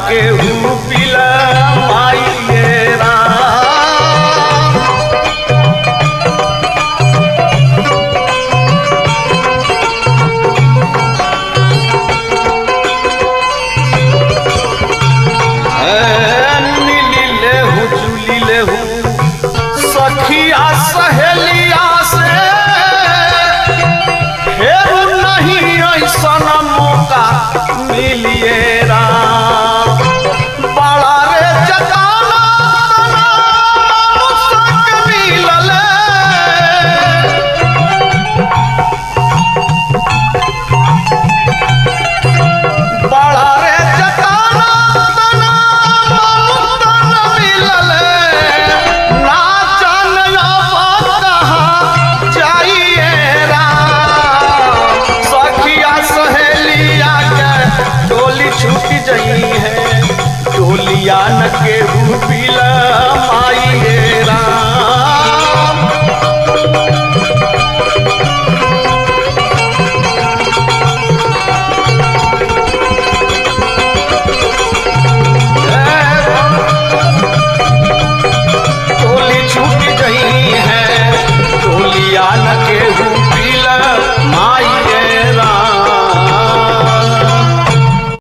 केहू पिला माइये राम। मिली लेहू चुली लेहू सखिया सहेलिया से फेरू नहीं ऐसा मौका मिलिए राम। बड़ा रे जगाना मुसक मिलल बड़ा रे जगाना मिलल ना जान कहाँ जाइए राम। सखिया सहेलिया के टोली छूट जई है, टोलिया न केहू पिला